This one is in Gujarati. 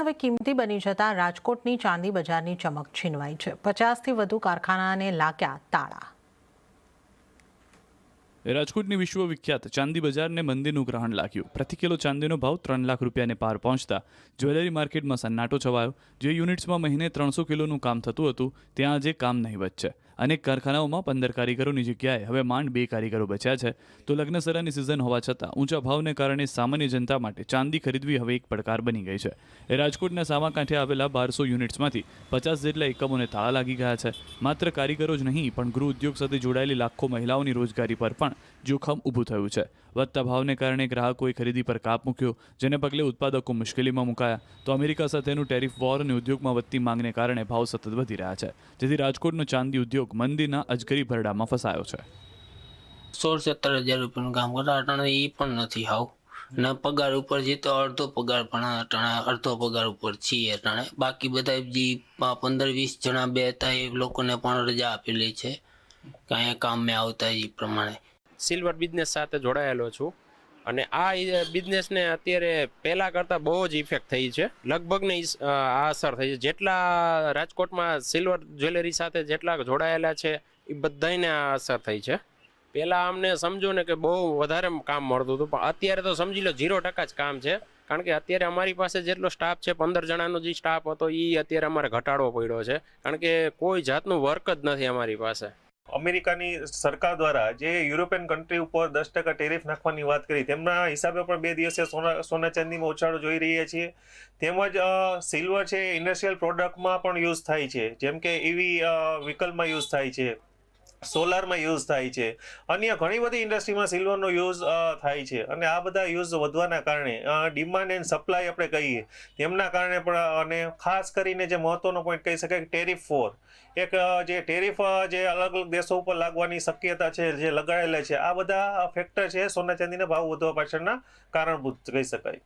હવે કિંમતી બની જતા રાજકોટની ચાંદી બજારની ચમક છીનવાઈ છે। 50થી વધુ કારખાનાને લાગ્યા તાળા। રાજકોટની વિશ્વવિખ્યાત ચાંદી બજારને મંદીનું ગ્રહણ લાગ્યું। પ્રતિ કિલો ચાંદીનો ભાવ 3 લાખ રૂપિયાને પાર પહોંચતા જ્વેલરી માર્કેટમાં સન્નાટો છવાયો। જે યુનિટ્સમાં મહિને 300 કિલોનું કામ થતું હતું ત્યાં આજે કામ નહીવત છે। અનેક કારખાનાઓમાં 15 કારીગરોની જગ્યાએ હવે માંડ 2 કારીગરો બચ્યા છે। તો લગ્નસરાની સિઝન હોવા છતાં ઊંચા ભાવને કારણે સામાન્ય જનતા માટે ચાંદી ખરીદવી હવે એક પડકાર બની ગઈ છે। રાજકોટના સામાકાંઠે આવેલા 1200 યુનિટ્સમાંથી 50 જેટલા એકમોને તાળા લાગી ગયા છે। માત્ર કારીગરો જ નહીં પણ ગૃહ ઉદ્યોગ સાથે જોડાયેલી લાખો મહિલાઓની રોજગારી પર પણ જોખમ ઊભું થયું છે। વધતા ભાવને કારણે ગ્રાહકોએ ખરીદી પર કાપ મૂક્યો, જેને પગલે ઉત્પાદકો મુશ્કેલીમાં મુકાયા। તો અમેરિકા સાથેનું ટેરિફ વોર અને ઉદ્યોગમાં વધતી માંગને કારણે ભાવ સતત વધી રહ્યા છે, જેથી રાજકોટનો ચાંદી ઉદ્યોગ મંદીના અજગરી ભરડામાં ફસાયો છે। 16-17 હજાર રૂપિયાનું કામ કરતા અટાણે એ પણ નથી હાવ ને પગાર ઉપર જે તો અડધો પગાર પણ અટાણે અડધો પગાર ઉપર છીએ અટાણે। બાકી બધા જે 15-20 જણા બે હતા એ લોકોને પણ રજા આપેલી છે કે અહીંયા કામ મેં આવતા એ પ્રમાણે। સિલ્વર બિઝનેસ સાથે જોડાયેલો છું અને આ બિઝનેસને અત્યારે પહેલાં કરતાં બહુ જ ઇફેક્ટ થઈ છે। લગભગ ને આ અસર થઈ છે। જેટલા રાજકોટમાં સિલ્વર જ્વેલરી સાથે જેટલા જોડાયેલા છે એ બધાને આ અસર થઈ છે। પહેલાં અમને સમજો ને કે બહુ વધારે કામ મળતું હતું, પણ અત્યારે તો સમજી લો 0% જ કામ છે। કારણ કે અત્યારે અમારી પાસે જેટલો સ્ટાફ છે 15 જણાનો જે સ્ટાફ હતો એ અત્યારે અમારે ઘટાડવો પડ્યો છે, કારણ કે કોઈ જાતનું વર્ક જ નથી અમારી પાસે। અમેરિકાની સરકાર દ્વારા જે યુરોપિયન કન્ટ્રી ઉપર 10% ટેરિફ નાખવાની વાત કરી, તેમના હિસાબે પણ 2 દિવસે સોના ચાંદીમાં ઉછાળો જોઈ રહ્યા છીએ। તેમજ સિલ્વર છે ઇન્ડસ્ટ્રીયલ પ્રોડક્ટમાં પણ યુઝ થાય છે, જેમ કે EV વ્હીકલમાં યુઝ થાય છે, સોલારમાં યુઝ થાય છે, અન્ય ઘણી બધી ઇન્ડસ્ટ્રીમાં સિલ્વરનો યુઝ થાય છે। અને આ બધા યુઝ વધવાના કારણે ડિમાન્ડ એન્ડ સપ્લાય આપણે કહીએ તેમના કારણે પણ, અને ખાસ કરીને જે મહત્વનો પોઈન્ટ કહી શકાય કે ટેરિફ વોર, એક જે ટેરિફ જે અલગ અલગ દેશો ઉપર લાગવાની શક્યતા છે, જે લગાડેલા છે, આ બધા ફેક્ટર છે સોના ચાંદીના ભાવ વધવા પાછળના કારણભૂત કહી શકાય।